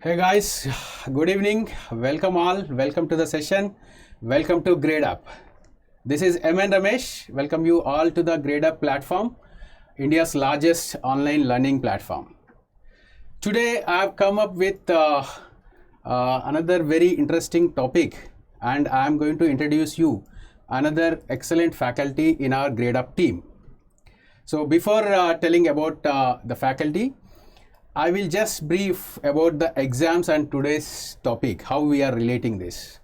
Hey guys, good evening. Welcome all. Welcome to the session. Welcome to Gradeup. This is MN Ramesh. Welcome you all to the Gradeup platform, India's largest online learning platform. Today I have come up with another very interesting topic, and I am going to introduce you another excellent faculty in our Gradeup team. So before telling about the faculty, I will just brief about the exams and today's topic, how we are relating this.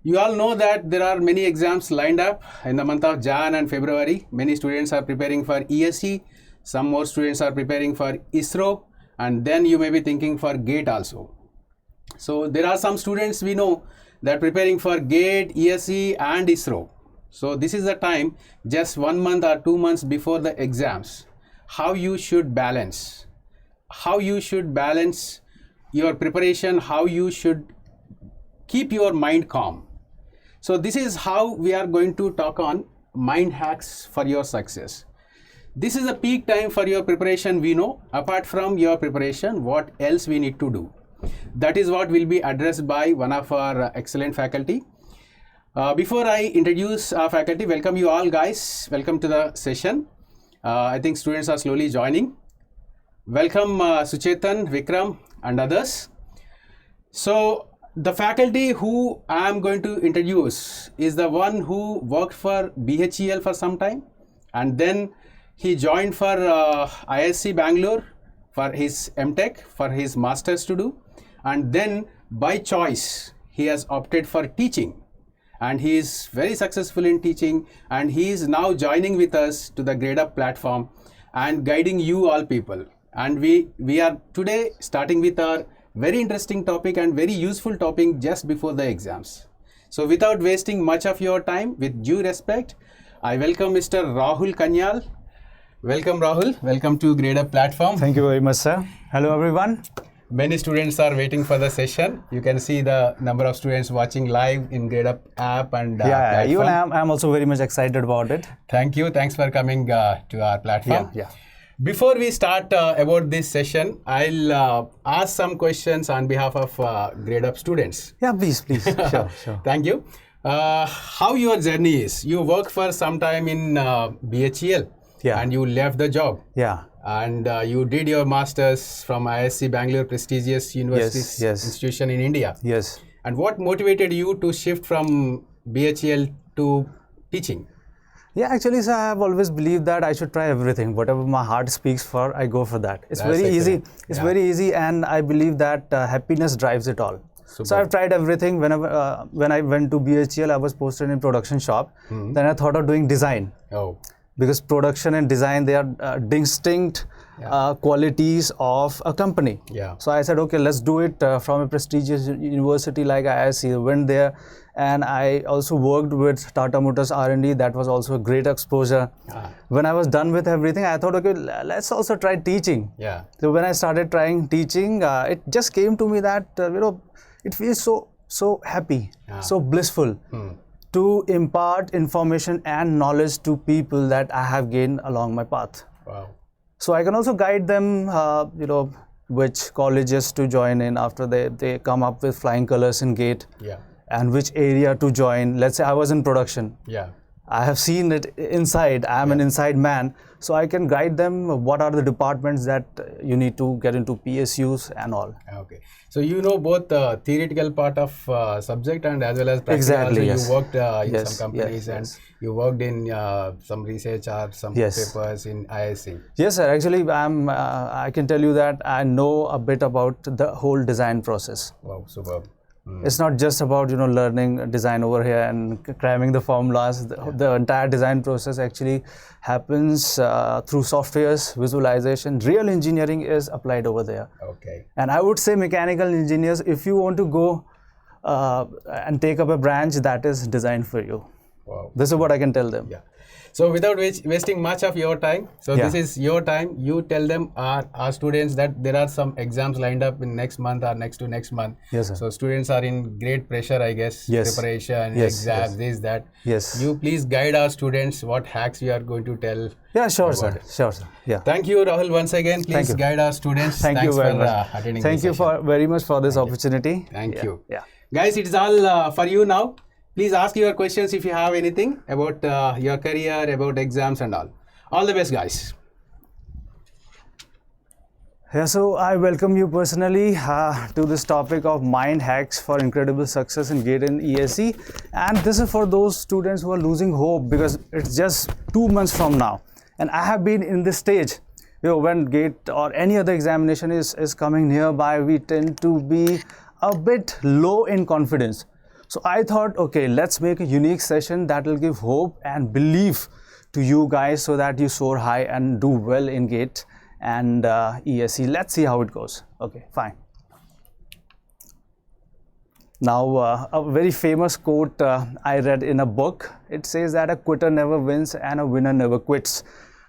You all know that there are many exams lined up in the month of Jan and February. Many students are preparing for ESE, some more students are preparing for ISRO, and then you may be thinking for GATE also. So there are some students we know that preparing for GATE, ESE and ISRO. So this is the time, just 1 month or 2 months before the exams, how you should balance your preparation, how you should keep your mind calm. So this is how we are going to talk on mind hacks for your success. This is a peak time for your preparation. We know apart from your preparation, what else we need to do. That is what will be addressed by one of our excellent faculty. Before I introduce our faculty, welcome you all guys. Welcome to the session. I think students are slowly joining. Welcome Suchetan, Vikram and others. So the faculty who I am going to introduce is the one who worked for BHEL for some time, and then he joined for ISC Bangalore for his MTech, for his masters to do, and then by choice he has opted for teaching, and he is very successful in teaching, and he is now joining with us to the Gradeup platform and guiding you all people. And we are today starting with our very interesting topic and very useful topic just before the exams. So without wasting much of your time, with due respect, I welcome Mr. Rahul Kanyal. Welcome Rahul, welcome to Gradeup platform. Thank you very much, sir. Hello everyone. Many students are waiting for the session. You can see the number of students watching live in Gradeup app and platform. Even I'm also very much excited about it. Thank you. Thanks for coming to our platform. Yeah. Before we start about this session, I'll ask some questions on behalf of Gradeup students. Yeah, please. Sure. Thank you. How your journey is? You worked for some time in BHEL, and you left the job. Yeah. And you did your masters from ISC Bangalore, prestigious university institution in India. Yes. And what motivated you to shift from BHEL to teaching? Yeah, actually, sir, I have always believed that I should try everything. Whatever my heart speaks for, I go for that. It's very easy. It's very easy, and I believe that happiness drives it all. Super. So I've tried everything. Whenever when I went to BHEL, I was posted in production shop. Then I thought of doing design. Oh. Because production and design, they are distinct qualities of a company. Yeah. So I said, okay, let's do it from a prestigious university like ISC. Went there, and I also worked with Tata Motors R&D. That was also a great exposure. When I was done with everything, I thought, okay, let's also try teaching. Yeah. So when I started trying teaching, it just came to me that it feels so happy, so blissful. To impart information and knowledge to people that I have gained along my path. Wow. So I can also guide them, which colleges to join in after they come up with flying colors in GATE. Yeah. And which area to join. Let's say I was in production. Yeah. I have seen it inside. I am an inside man. So I can guide them what are the departments that you need to get into, PSUs and all. Okay. So you know both the theoretical part of subject and as well as practical. Exactly, also you worked in some companies and you worked in some research or some papers in ISC. Yes, sir. Actually, I can tell you that I know a bit about the whole design process. Wow, superb. It's not just about learning design over here and cramming the formulas. The entire design process actually happens through softwares, visualization. Real engineering is applied over there. Okay. And I would say mechanical engineers, if you want to go and take up a branch, that is designed for you. Wow. This is what I can tell them. Yeah. So without wasting much of your time, so this is your time. You tell them our students that there are some exams lined up in next month or next to next month. Yes, sir. So students are in great pressure, I guess. Yes. Preparation, Yes, exams, yes. this, that. Yes. You please guide our students what hacks you are going to tell. Yeah, sure, sir. Sure, sir. Yeah. Thank you, Rahul, once again. Please guide our students. Thank you very much. Attending Thank you session. very much for this opportunity. Thank you. Yeah. Guys, it is all for you now. Please ask your questions if you have anything about your career, about exams and all. All the best, guys. Yeah, so I welcome you personally to this topic of mind hacks for incredible success in GATE and ESE. And this is for those students who are losing hope because it's just 2 months from now. And I have been in this stage. You know, when GATE or any other examination is coming nearby, we tend to be a bit low in confidence. So I thought, okay, let's make a unique session that will give hope and belief to you guys so that you soar high and do well in GATE and ESE. Let's see how it goes. Okay, fine. Now, a very famous quote I read in a book. It says that a quitter never wins and a winner never quits.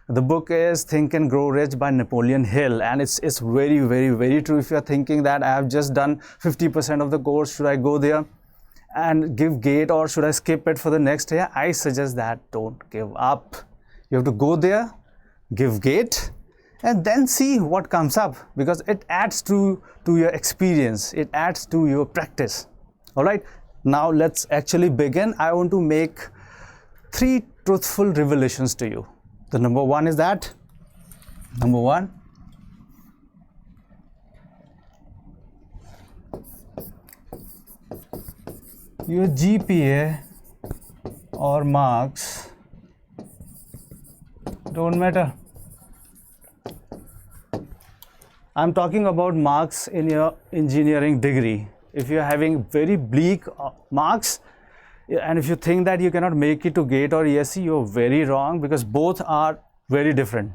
The book is Think and Grow Rich by Napoleon Hill, and it's very, very, very true. If you're thinking that I have just done 50% of the course, should I go there and give GATE or should I skip it for the next year? I suggest that don't give up. You have to go there, give GATE, and then see what comes up, because it adds to your experience, it adds to your practice. All right, now let's actually begin. I want to make 3 truthful revelations to you. The number one is that, number one, your GPA or marks don't matter. I'm talking about marks in your engineering degree. If you're having very bleak marks, and if you think that you cannot make it to GATE or ESE, you're very wrong, because both are very different.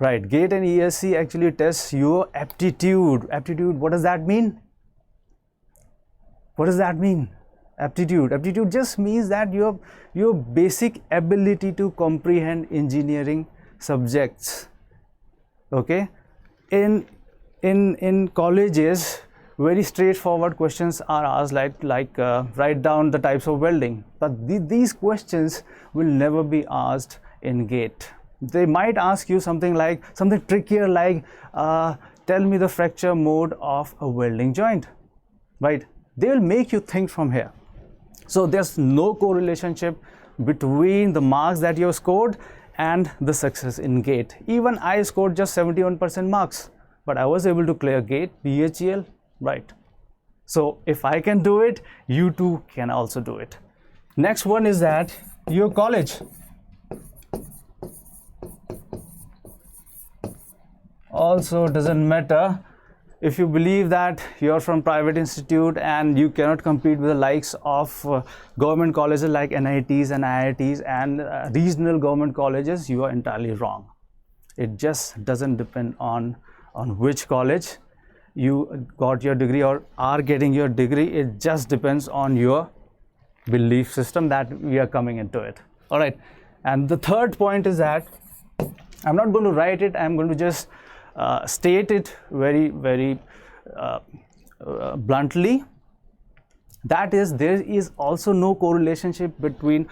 Right? GATE and ESE actually tests your aptitude. Aptitude, what does that mean? What does that mean? Aptitude. Aptitude just means that your basic ability to comprehend engineering subjects. Okay? In colleges, very straightforward questions are asked, like write down the types of welding. But these questions will never be asked in GATE. They might ask you something trickier, like tell me the fracture mode of a welding joint. Right? They will make you think from here. So there's no correlation between the marks that you have scored and the success in GATE. Even I scored just 71% marks, but I was able to clear GATE, BHEL, right? So if I can do it, you too can also do it. Next one is that your college. Also doesn't matter. If you believe that you're from private institute and you cannot compete with the likes of government colleges like NITs and IITs and regional government colleges, you are entirely wrong. It just doesn't depend on which college you got your degree or are getting your degree. It just depends on your belief system that we are coming into it. All right. And the third point is that I'm not going to write it. I'm going to just state it very, very bluntly. That is, there is also no correlation between,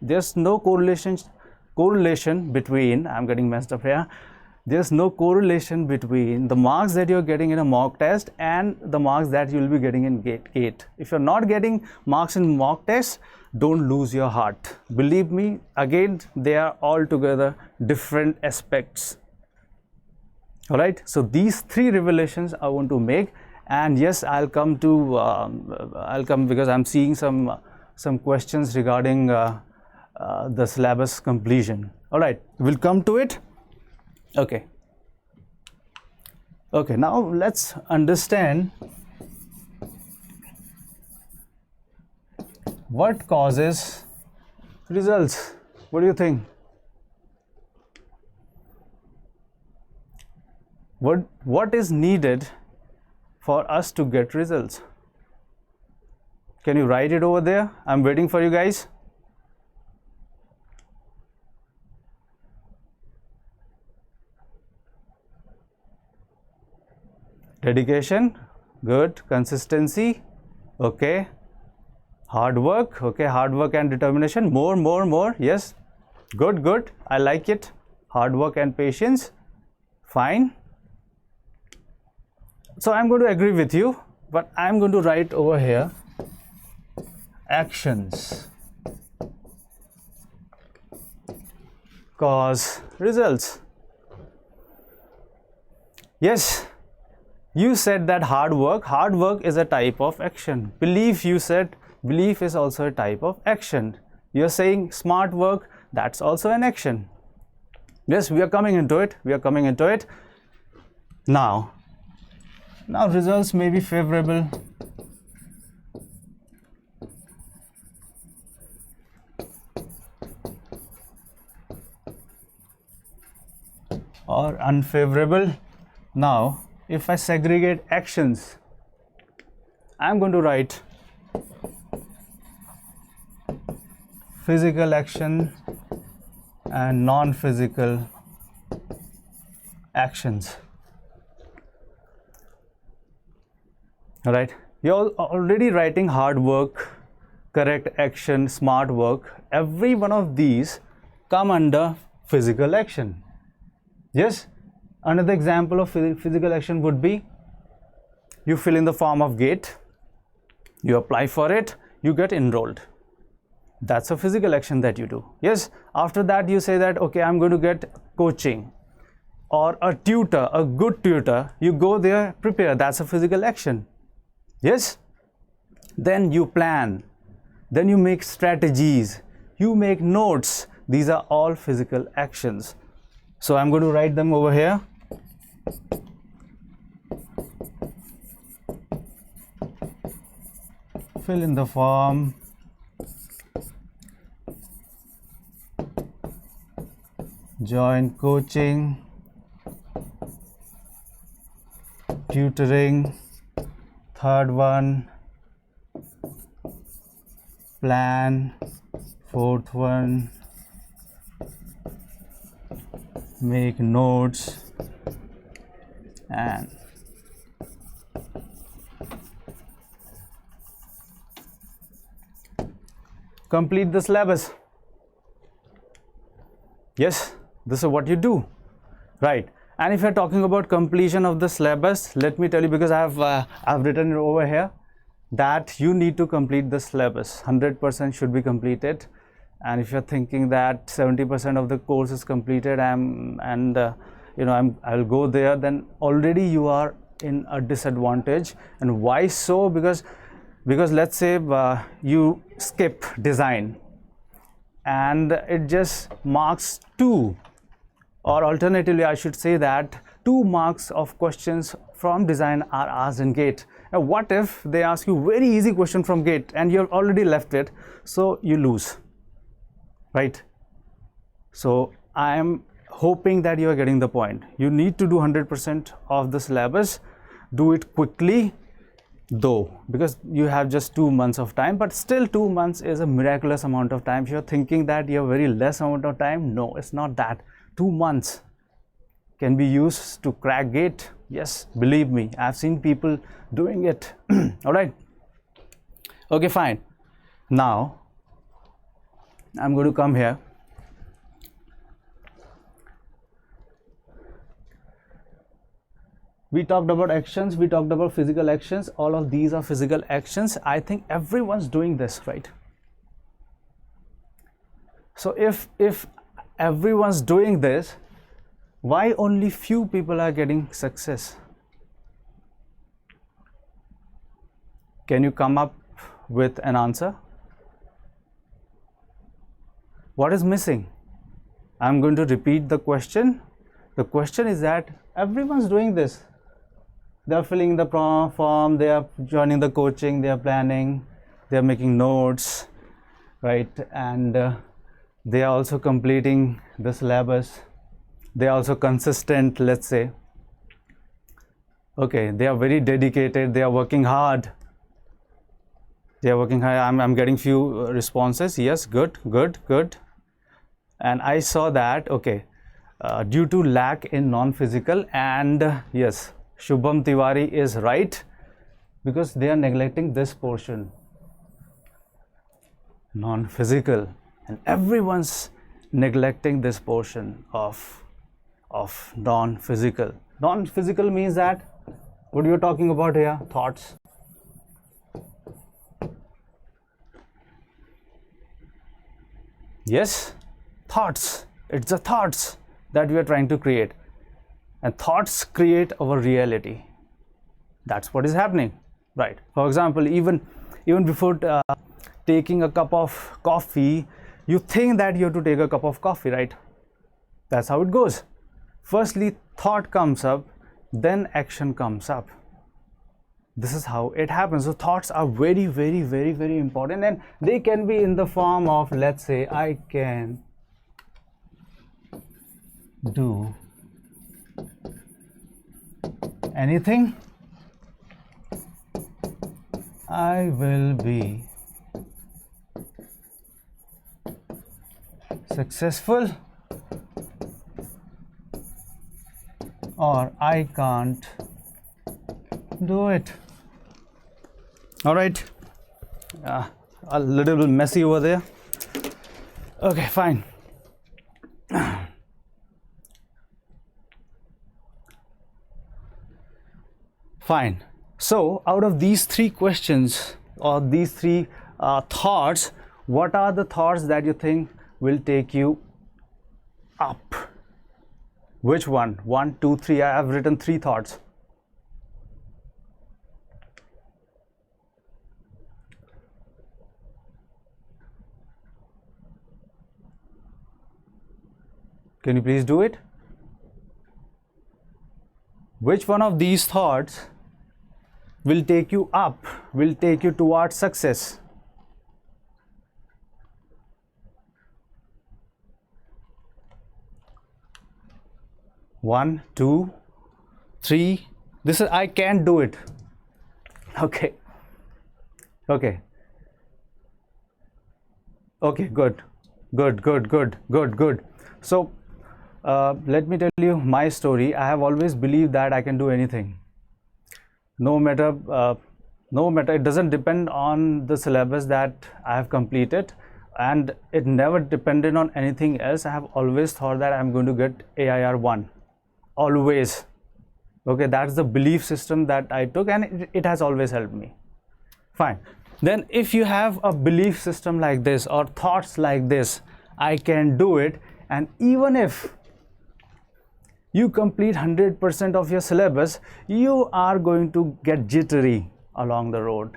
there's no correlation between, I'm getting messed up here. There's no correlation between the marks that you're getting in a mock test and the marks that you'll be getting in GATE. If you're not getting marks in mock tests, don't lose your heart. Believe me, again, they are altogether different aspects. All right, so these 3 revelations I want to make, and yes, I'll come because I'm seeing some questions regarding the syllabus completion. All right, we'll come to it. Okay, now let's understand what causes results. What do you think? What is needed for us to get results? Can you write it over there? I'm waiting for you guys. dedication, good. Consistency, okay. Hard work, okay. Hard work and determination, more, yes. Good, good, I like it. Hard work and patience, fine. So I'm going to agree with you, but I'm going to write over here actions cause results. Yes, you said that hard work is a type of action. Belief, you said belief is also a type of action. You're saying smart work, that's also an action. Yes, we are coming into it. Now results may be favorable. Or unfavorable. Now, if I segregate actions, I'm going to write physical action and non-physical actions. All right, you're already writing hard work, correct action, smart work. Every one of these come under physical action. Yes, another example of physical action would be you fill in the form of GATE, you apply for it, you get enrolled. That's a physical action that you do. Yes, after that you say that, okay, I'm going to get coaching or a tutor, a good tutor. You go there, prepare, that's a physical action. Yes, then you plan, then you make strategies, you make notes. These are all physical actions. So I'm going to write them over here. Fill in the form. Join coaching, tutoring, third one, plan, fourth one, make notes, and complete the syllabus. Yes, this is what you do, right? And if you're talking about completion of the syllabus, let me tell you, because I've written it over here, that you need to complete the syllabus. 100% should be completed. And if you're thinking that 70% of the course is completed I'll go there, then already you are in a disadvantage. And why so? Because let's say you skip design and it just marks 2, or alternatively I should say that 2 marks of questions from design are asked in GATE. Now what if they ask you very easy question from GATE and you've already left it, so you lose, right? So I am hoping that you are getting the point. You need to do 100% of the syllabus. Do it quickly though, because you have just 2 months of time, but still 2 months is a miraculous amount of time. If you're thinking that you have very less amount of time, no, it's not that. 2 months can be used to crack GATE. Yes, believe me, I've seen people doing it. All right, okay, fine. Now I'm going to come here. We talked about actions, we talked about physical actions. All of these are physical actions. I think everyone's doing this, right? So if everyone's doing this, why only few people are getting success? Can you come up with an answer? What is missing? I'm going to repeat the question. The question is that everyone's doing this. They are filling the form, they are joining the coaching, they are planning, they are making notes, right? And they are also completing the syllabus. They are also consistent, let's say. Okay, they are very dedicated, they are working hard. They are working hard. I'm getting few responses. Yes, good. And I saw that, okay, due to lack in non-physical and yes, Shubham Tiwari is right, because they are neglecting this portion, non-physical, and everyone's neglecting this portion of non-physical. Non-physical means that what you're talking about here, thoughts. Yes, thoughts. It's the thoughts that we are trying to create, and thoughts create our reality. That's what is happening, right? For example, even before taking a cup of coffee, you think that you have to take a cup of coffee, right? That's how it goes. Firstly, thought comes up, then action comes up. This is how it happens. So thoughts are very, very, very, very important, and they can be in the form of, let's say, I can do anything, I will be successful, or I can't do it. All right, a little bit messy over there. Okay, fine. Fine. So out of these three questions, or these three thoughts, what are the thoughts that you think will take you up? Which one? 1, 2, 3. I have written 3 thoughts. Can you please do it? Which one of these thoughts will take you up, will take you towards success? One, 2, 3. This is, I can't do it. Okay. Okay. Okay, good. Good. So let me tell you my story. I have always believed that I can do anything. No matter, it doesn't depend on the syllabus that I have completed, and it never depended on anything else. I have always thought that I'm going to get AIR 1. Always. Okay, that's the belief system that I took, and it has always helped me. Fine. Then if you have a belief system like this, or thoughts like this, I can do it, and even if you complete 100% of your syllabus, you are going to get jittery along the road.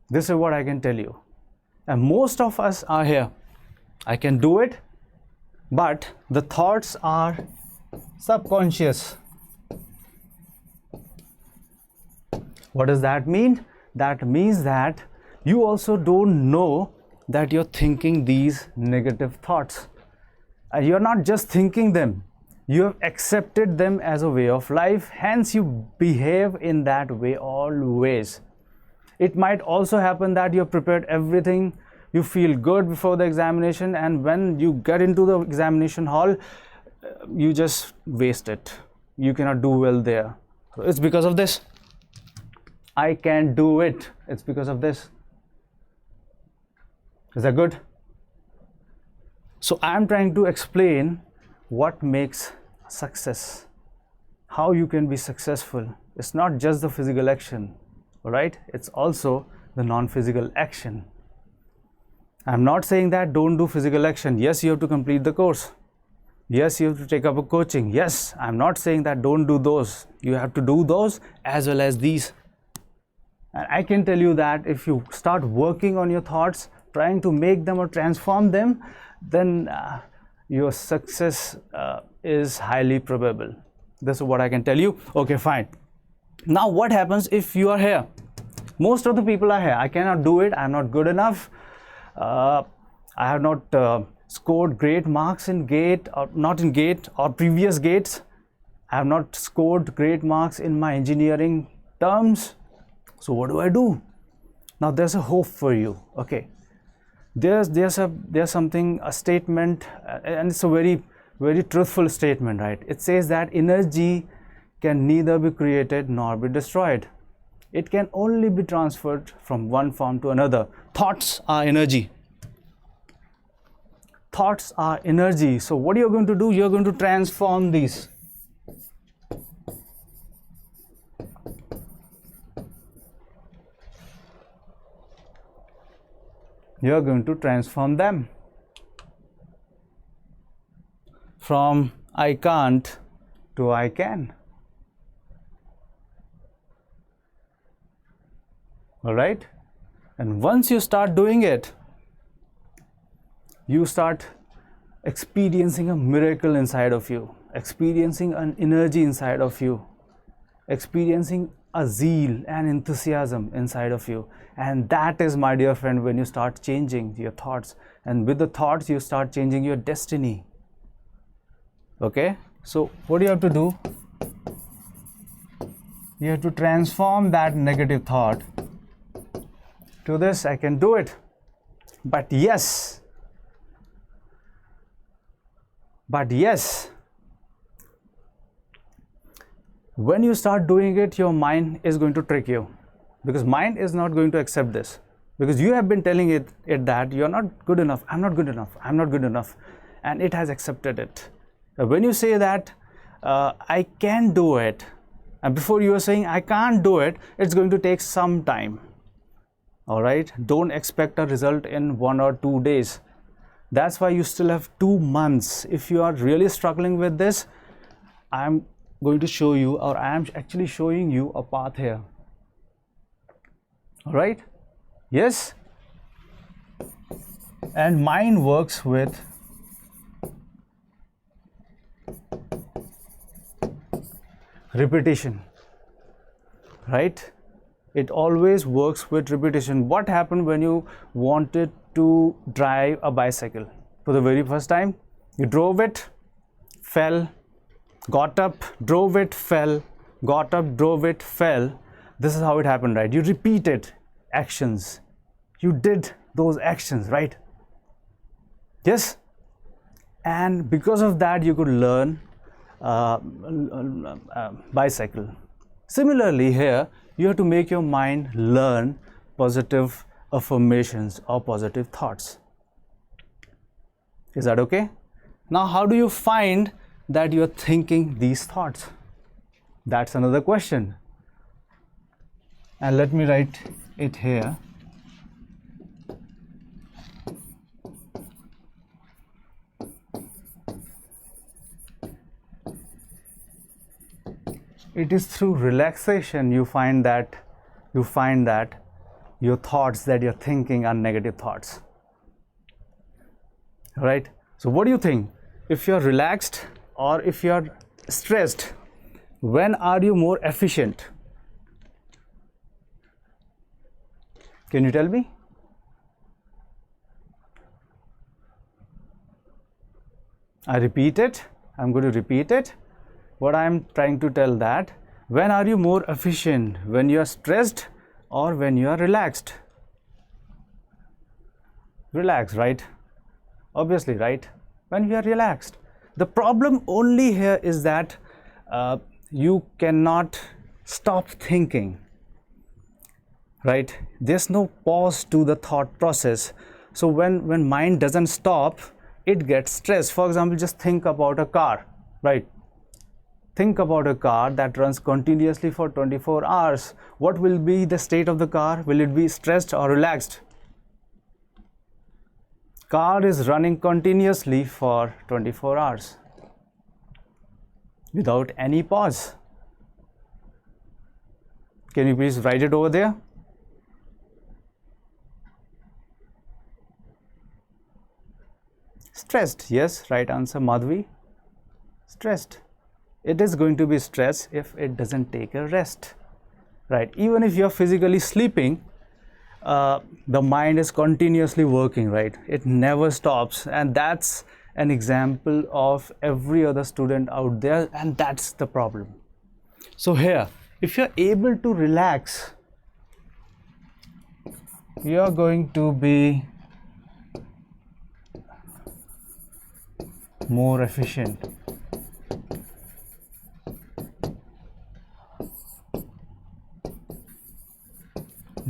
This is what I can tell you. And most of us are here. I can do it, but the thoughts are subconscious. What does that mean? That means that you also don't know that you're thinking these negative thoughts. You're not just thinking them, you have accepted them as a way of life, hence you behave in that way always. It might also happen that you've prepared everything, you feel good before the examination, and when you get into the examination hall, you just waste it. You cannot do well there. So it's because of this. I can't do it. It's because of this. Is that good? So I'm trying to explain what makes success, how you can be successful. It's not just the physical action, all right? It's also the non-physical action. I'm not saying that don't do physical action. Yes, you have to complete the course. Yes, you have to take up a coaching. Yes, I'm not saying that don't do those. You have to do those as well as these. And I can tell you that if you start working on your thoughts, trying to make them or transform them, then your success is highly probable. This is what I can tell you. Okay, fine. Now what happens if you are here? Most of the people are here. I cannot do it. I'm not good enough. I have not scored great marks in GATE, or not in GATE or previous GATEs. I have not scored great marks in my engineering terms. So what do I do? Now there's a hope for you. Okay, there's something, a statement, and it's a very, very truthful statement, right? It says that energy can neither be created nor be destroyed. It can only be transferred from one form to another. Thoughts are energy. Thoughts are energy. So what you're going to do, you're going to transform these. You're going to transform them from I can't to I can. All right? And once you start doing it, you start experiencing a miracle inside of you, experiencing an energy inside of you, experiencing a zeal and enthusiasm inside of you. And that is, my dear friend, when you start changing your thoughts. And with the thoughts, you start changing your destiny. Okay? So what do you have to do? You have to transform that negative thought to this. I can do it. But yes, when you start doing it, your mind is going to trick you, because mind is not going to accept this, because you have been telling it that you're not good enough, I'm not good enough, I'm not good enough, and it has accepted it. When you say that I can do it, and before you are saying I can't do it, it's going to take some time. All right, don't expect a result in 1 or 2 days. That's why you still have 2 months. If you are really struggling with this, I'm going to show you, or I am actually showing you a path here. All right? Yes? And mind works with repetition, right? It always works with repetition. What happened when you wanted to drive a bicycle for the very first time? You drove it, fell, got up, drove it, fell, got up, drove it, fell. This is how it happened, right? You repeated actions. You did those actions, right? Yes? And because of that, you could learn bicycle. Similarly, here, you have to make your mind learn positive affirmations or positive thoughts. Is that okay? Now, how do you find that you are thinking these thoughts? That's another question. And let me write it here. It is through relaxation you find that your thoughts that you're thinking are negative thoughts. Right? So what do you think? If you're relaxed or if you're stressed, when are you more efficient? Can you tell me? I repeat it. I'm going to repeat it. What I'm trying to tell that, when are you more efficient? When you are stressed or when you are relaxed? Relaxed, right? Obviously, right? When you are relaxed. The problem only here is that you cannot stop thinking, right? There's no pause to the thought process. So when mind doesn't stop, it gets stressed. For example, just think about a car, right? Think about a car that runs continuously for 24 hours. What will be the state of the car? Will it be stressed or relaxed? Car is running continuously for 24 hours without any pause. Can you please write it over there? Stressed. Yes, right answer, Madhvi. Stressed. It is going to be stress if it doesn't take a rest, right? Even if you're physically sleeping, the mind is continuously working, right? It never stops, and that's an example of every other student out there, and that's the problem. So here, if you're able to relax, you're going to be more efficient.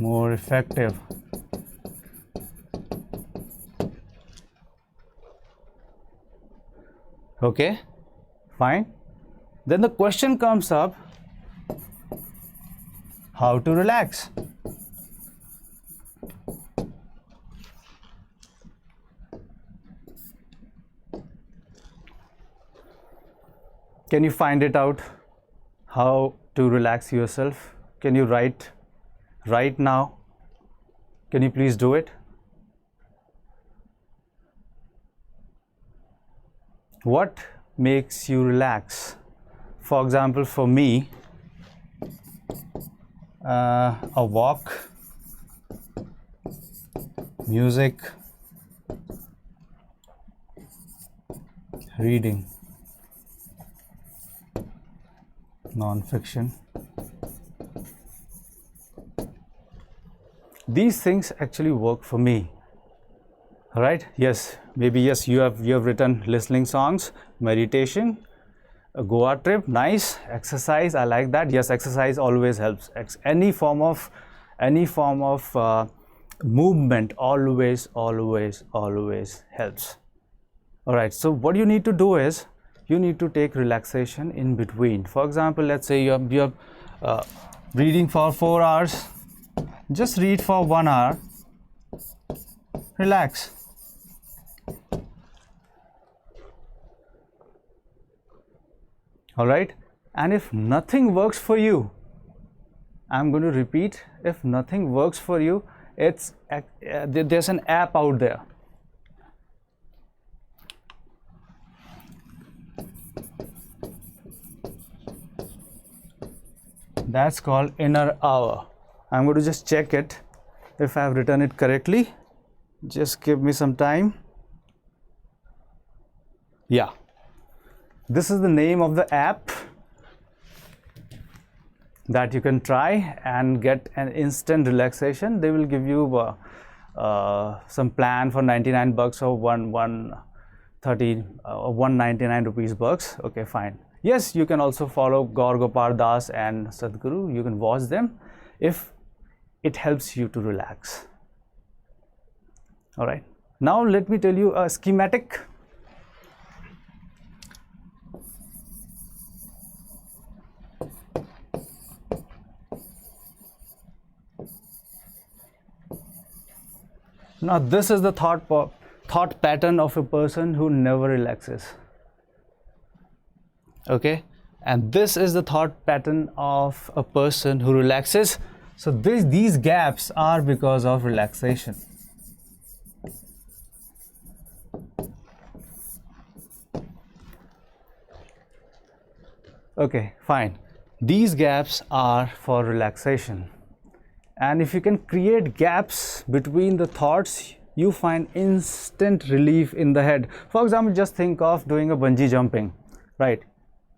more effective. Okay, fine. Then the question comes up, how to relax? Can you find it out? How to relax yourself? Can you write right now? Can you please do it? What makes you relax? For example, for me, a walk, music, reading, non-fiction. These things actually work for me. All right. Yes. Maybe yes. You have written listening songs, meditation, a Goa trip. Nice. Exercise. I like that. Yes. Exercise always helps. Any form of movement always helps. All right. So what you need to do is you need to take relaxation in between. For example, let's say you're reading for 4 hours. Just read for 1 hour. Relax. All right. And if nothing works for you, I'm going to repeat, if nothing works for you, there's an app out there. That's called Inner Hour. I'm going to just check it if I've written it correctly. Just give me some time. Yeah. This is the name of the app that you can try and get an instant relaxation. They will give you some plan for 99 bucks or 199 rupees bucks. Okay, fine. Yes, you can also follow Gaur Gopal Das and Sadhguru. You can watch them if it helps you to relax. All right. Now let me tell you a schematic. Now this is the thought pattern of a person who never relaxes. Okay, and this is the thought pattern of a person who relaxes. So these gaps are because of relaxation. Okay, fine. These gaps are for relaxation. And if you can create gaps between the thoughts, you find instant relief in the head. For example, just think of doing a bungee jumping, right?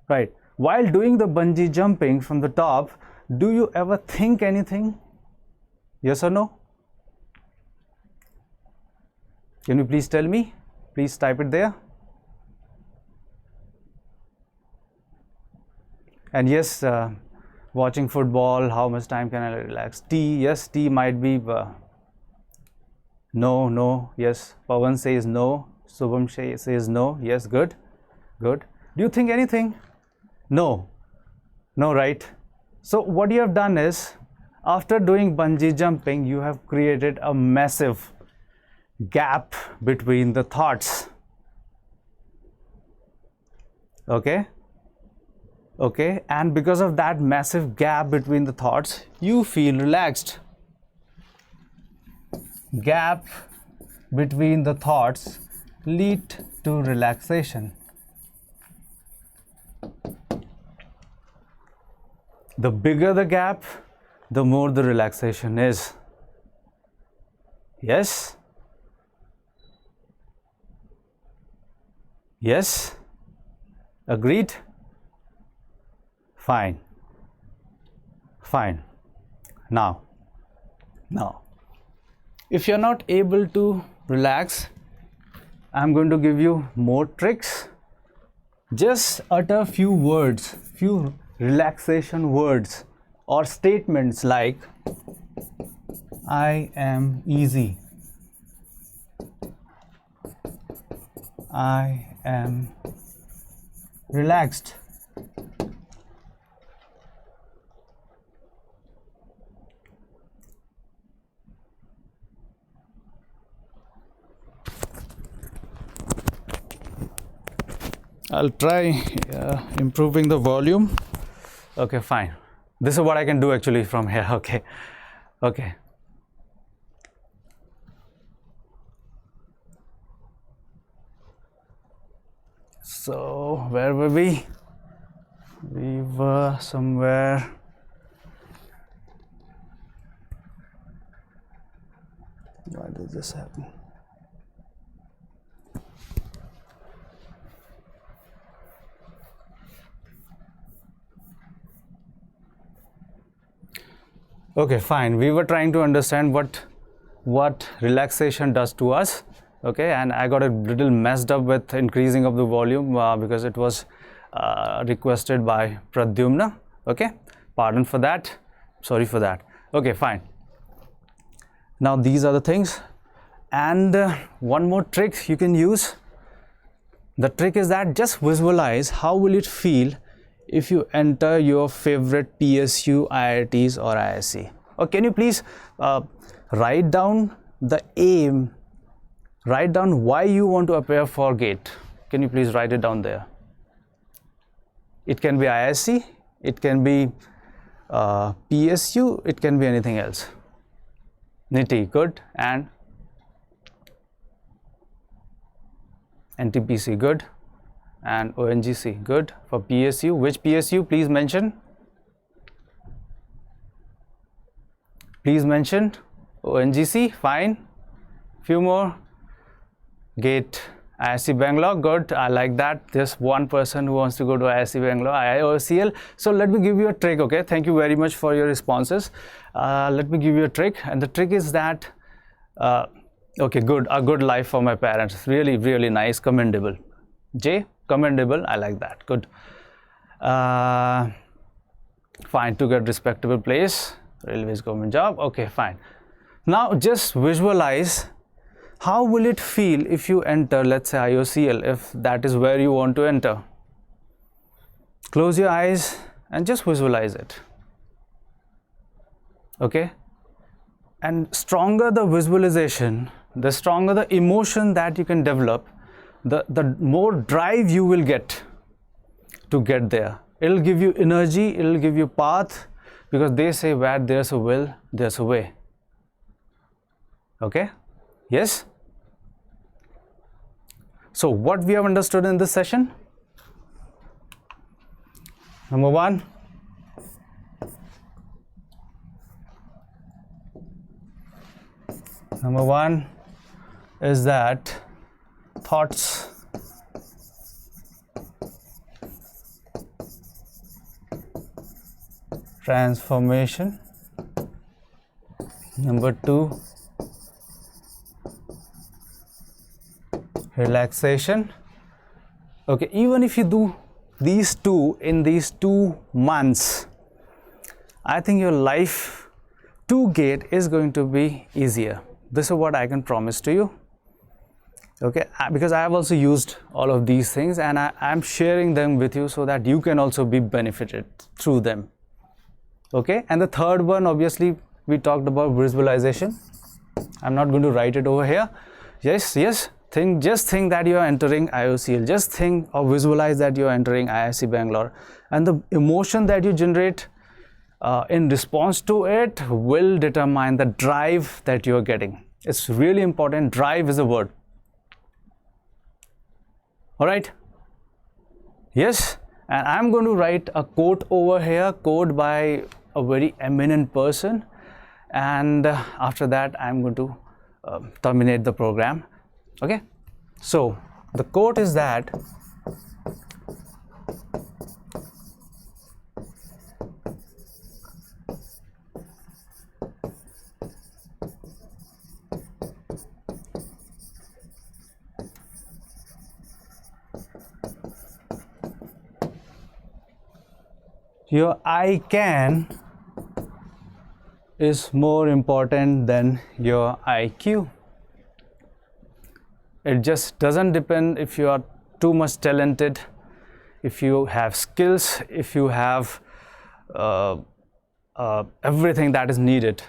Right. While doing the bungee jumping from the top, do you ever think anything? Yes or no? Can you please tell me? Please type it there. And yes, watching football, how much time can I relax? Tea, yes, tea might be no, yes. Pawan says no. Subham says no. Yes, good. Do you think anything? No, right? So what you have done is, after doing bungee jumping, you have created a massive gap between the thoughts. Okay, and because of that massive gap between the thoughts, you feel relaxed. Gap between the thoughts lead to relaxation. The bigger the gap, the more the relaxation is. Yes? Yes? Agreed? Fine. Now, if you're not able to relax, I'm going to give you more tricks. Just utter few words, few relaxation words or statements like I am easy. I am relaxed. I'll try improving the volume. Okay, fine. This is what I can do actually from here. Okay. Okay. So, where were we? We were somewhere. Why did this happen? Okay, fine. We were trying to understand what relaxation does to us. Okay, and I got a little messed up with increasing of the volume because it was requested by Pradyumna. Okay, pardon for that. Sorry for that. Okay, fine. Now these are the things, and one more trick you can use. The trick is that just visualize how will it feel if you enter your favorite PSU, IITs or ISC. Or can you please write down the aim, write down why you want to appear for GATE. Can you please write it down there? It can be ISC, it can be PSU, it can be anything else. NITI, good, and NTPC, good, and ONGC, good. For PSU, which PSU, please mention. Please mention. ONGC, fine. Few more. GATE, ISC Bangalore, good. I like that. There's one person who wants to go to ISC Bangalore, IIOCL. So let me give you a trick, okay? Thank you very much for your responses. Let me give you a trick, and the trick is that, okay, good, a good life for my parents. Really, really nice, commendable. J, commendable, I like that, good. Fine, to get respectable place, railways government job, okay, fine. Now just visualize how will it feel if you enter, let's say IOCL, if that is where you want to enter. Close your eyes and just visualize it. Okay, and stronger the visualization, the stronger the emotion that you can develop, the more drive you will get to get there. It'll give you energy, it'll give you path, because they say where there's a will, there's a way. Okay, yes? So what we have understood in this session? Number one, is that thoughts transformation. Number two, relaxation. Okay, even if you do these two in these 2 months, I think your life to GATE is going to be easier. This is what I can promise to you. Okay, because I have also used all of these things, and I'm sharing them with you so that you can also be benefited through them. Okay, and the third one, obviously we talked about visualization. I'm not going to write it over here. Yes, just think that you are entering IOCL, just think or visualize that you are entering IISc Bangalore, and the emotion that you generate in response to it will determine the drive that you are getting. It's really important. Drive is a word. All right, yes, and I'm going to write a quote over here, quote by a very eminent person, and after that I'm going to terminate the program. Okay, so the quote is that your I can is more important than your IQ. It just doesn't depend if you are too much talented, if you have skills, if you have everything that is needed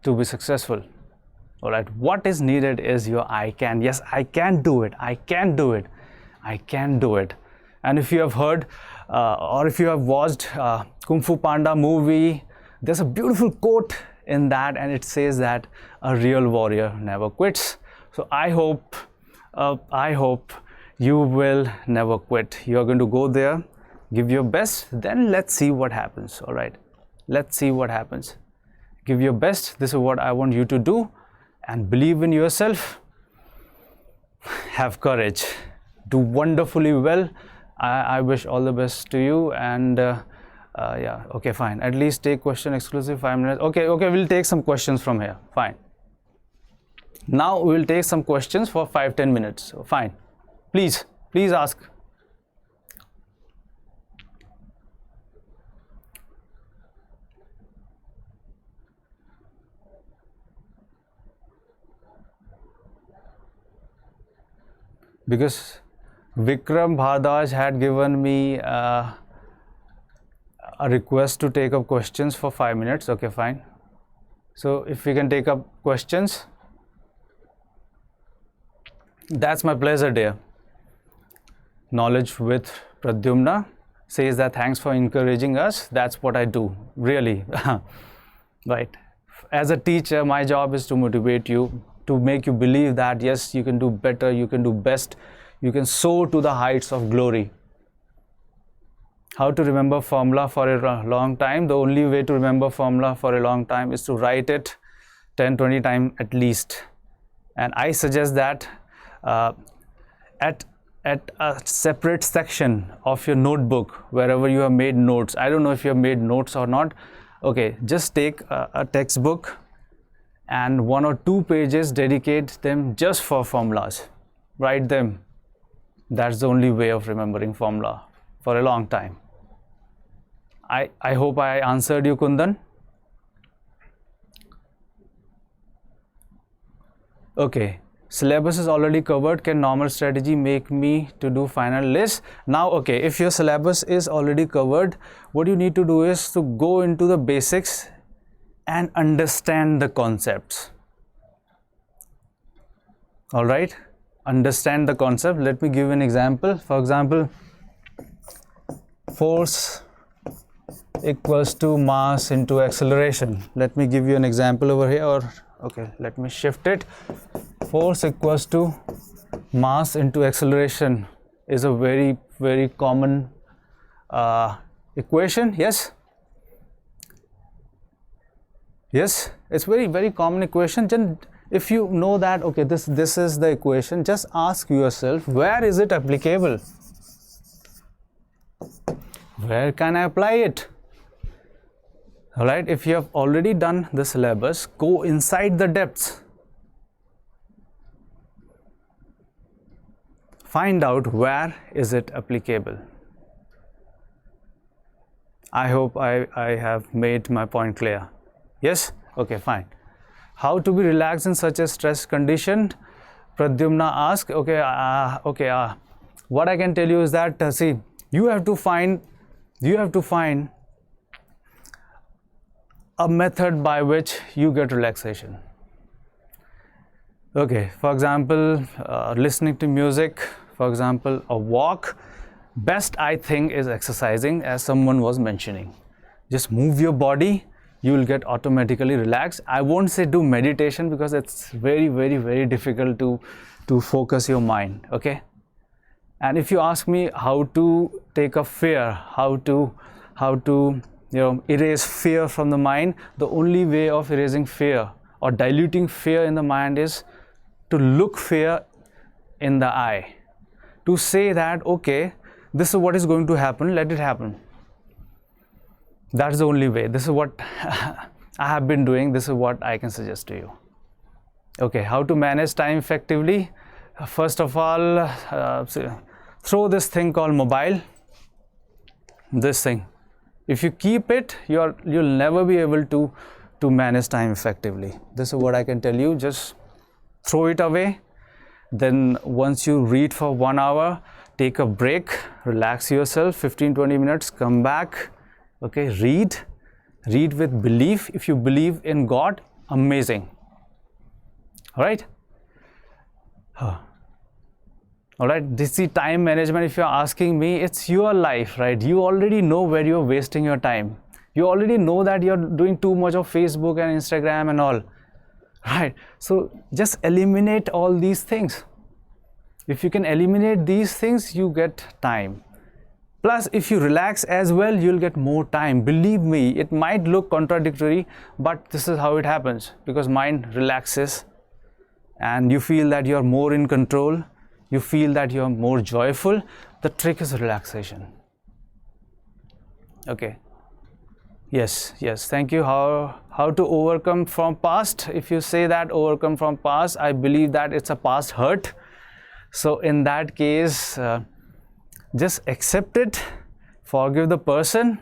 to be successful. All right, what is needed is your I can. Yes, I can do it. I can do it. I can do it. And if you have heard or if you have watched Kung Fu Panda movie, there's a beautiful quote in that, and it says that a real warrior never quits. So I hope you will never quit. You're going to go there, give your best, then let's see what happens. All right, let's see what happens. Give your best. This is what I want you to do, and believe in yourself. Have courage. Do wonderfully well. I wish all the best to you. And yeah, okay, fine. At least take question exclusive 5 minutes. Okay, we'll take some questions from here. Fine. Now we'll take some questions for 5-10 minutes. So, fine. Please ask. Because Vikram Bhardwaj had given me a request to take up questions for 5 minutes. Okay, fine. So if we can take up questions, that's my pleasure, dear. Knowledge with Pradyumna says that thanks for encouraging us. That's what I do, really. Right. As a teacher, my job is to motivate you, to make you believe that yes, you can do better, you can do best, you can soar to the heights of glory. How to remember formula for a long time? The only way to remember formula for a long time is to write it 10-20 times at least. And I suggest that at a separate section of your notebook, wherever you have made notes. I don't know if you have made notes or not. Okay, just take a textbook and 1 or 2 pages, dedicate them just for formulas. Write them. That's the only way of remembering formula for a long time. I hope I answered you, Kundan. Okay, syllabus is already covered. Can normal strategy make me to do final list? Now, okay, if your syllabus is already covered, what you need to do is to go into the basics and understand the concepts. All right, understand the concept. Let me give an example. For example, force equals to mass into acceleration. Let me give you an example over here, or okay, let me shift it. Force equals to mass into acceleration is a very, very common equation. Yes, it's very, very common equation. Then if you know that, okay, this is the equation, just ask yourself, where is it applicable? Where can I apply it? All right, if you have already done the syllabus, go inside the depths. Find out where is it applicable. I hope I have made my point clear. Yes? Okay, fine. How to be relaxed in such a stress condition? Pradyumna asked. Okay, what I can tell you is that, see, you have to find a method by which you get relaxation. Okay, for example, listening to music, for example, a walk. Best, I think, is exercising, as someone was mentioning. Just move your body, you will get automatically relaxed. I won't say do meditation, because it's very, very, very difficult to focus your mind. Okay, and if you ask me how to take a fear, how to erase fear from the mind, the only way of erasing fear or diluting fear in the mind is to look fear in the eye, to say that, okay, this is what is going to happen, let it happen. That's the only way. This is what I have been doing. This is what I can suggest to you. Okay, how to manage time effectively? First of all, throw this thing called mobile. This thing. If you keep it, you'll never be able to to manage time effectively. This is what I can tell you. Just throw it away. Then once you read for 1 hour, take a break, relax yourself 15-20 minutes, come back, okay, read with belief. If you believe in God, amazing. All right. All right, this is time management. If you're asking me, it's your life, right? You already know where you're wasting your time. You already know that you're doing too much of Facebook and Instagram and all, right? So just eliminate all these things. If you can eliminate these things, you get time. Plus, if you relax as well, you'll get more time. Believe me, it might look contradictory, but this is how it happens, because mind relaxes and you feel that you're more in control. You feel that you're more joyful. The trick is relaxation. Okay. Yes, thank you. How to overcome from past? If you say that overcome from past, I believe that it's a past hurt. So in that case, just accept it, forgive the person.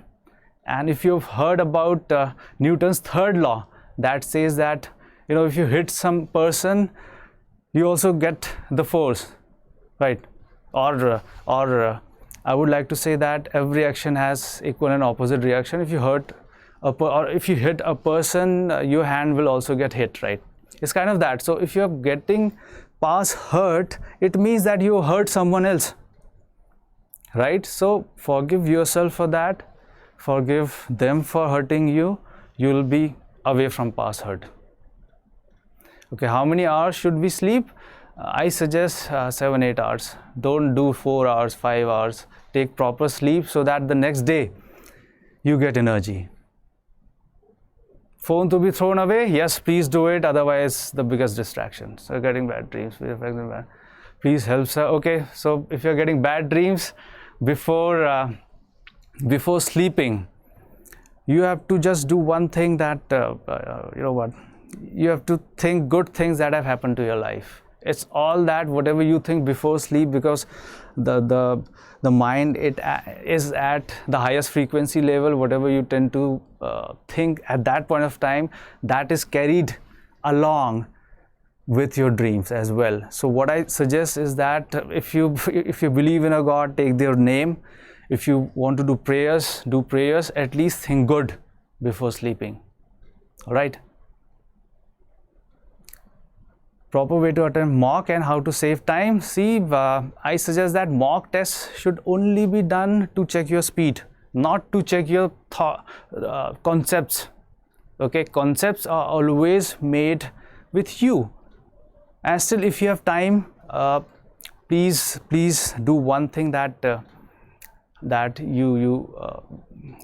And if you've heard about Newton's third law, that says that, you know, if you hit some person, you also get the force, right? Or I would like to say that every action has equal and opposite reaction. If you hurt or if you hit a person, your hand will also get hit, right? It's kind of that. So if you're getting past hurt, it means that you hurt someone else, right? So forgive yourself for that, forgive them for hurting you. You will be away from past hurt. Okay, how many hours should we sleep? I suggest 7-8 hours. Don't do 4 hours, 5 hours. Take proper sleep so that the next day you get energy. Phone to be thrown away? Yes, please do it. Otherwise, the biggest distraction. So getting bad dreams. Please help, sir. Okay, so if you're getting bad dreams before sleeping, you have to just do one thing that, you know what? You have to think good things that have happened to your life. It's all that whatever you think before sleep, because the mind, it is at the highest frequency level. Whatever you tend to think at that point of time, that is carried along with your dreams as well. So what I suggest is that if you believe in a God, take their name. If you want to do prayers, at least think good before sleeping. All right. Proper way to attempt mock and how to save time. See, I suggest that mock tests should only be done to check your speed, not to check your concepts. Okay, concepts are always made with you. And still, if you have time, please do one thing, that you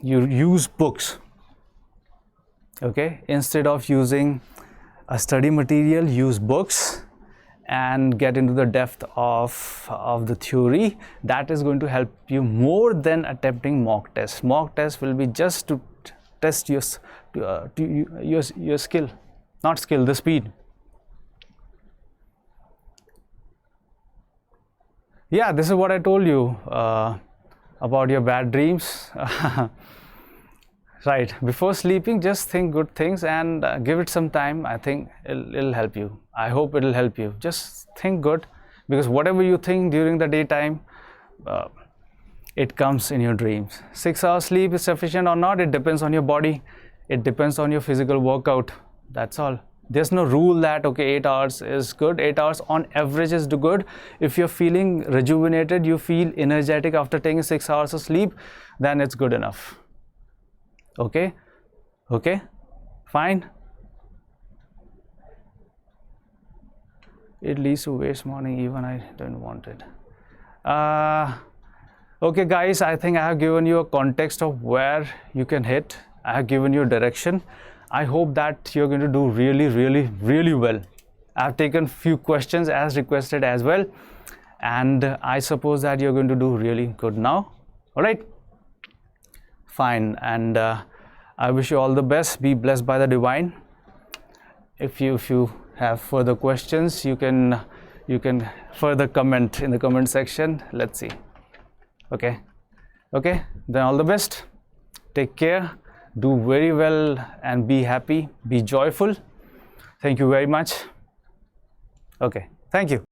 use books. Okay, instead of using a study material, use books and get into the depth of the theory. That is going to help you more than attempting mock tests. Mock tests will be just to test your skill, not skill, the speed. Yeah, this is what I told you about your bad dreams. Right, before sleeping, just think good things and give it some time. I think it'll help you. I hope it'll help you. Just think good, because whatever you think during the daytime, it comes in your dreams. 6 hours sleep is sufficient or not, it depends on your body. It depends on your physical workout. That's all. There's no rule that, okay, 8 hours is good. 8 hours on average is good. If you're feeling rejuvenated, you feel energetic after taking 6 hours of sleep, then it's good enough. Okay, fine. It leads to waste morning, even I don't want it. Okay guys, I think I have given you a context of where you can hit. I have given you direction. I hope that you're going to do really well. I have taken few questions as requested as well, and I suppose that you're going to do really good now. All right. Fine, and I wish you all the best. Be blessed by the divine. If you have further questions, you can further comment in the comment section. Let's see. Okay, then all the best. Take care. do very well and be happy, be joyful. Thank you very much. Okay, thank you.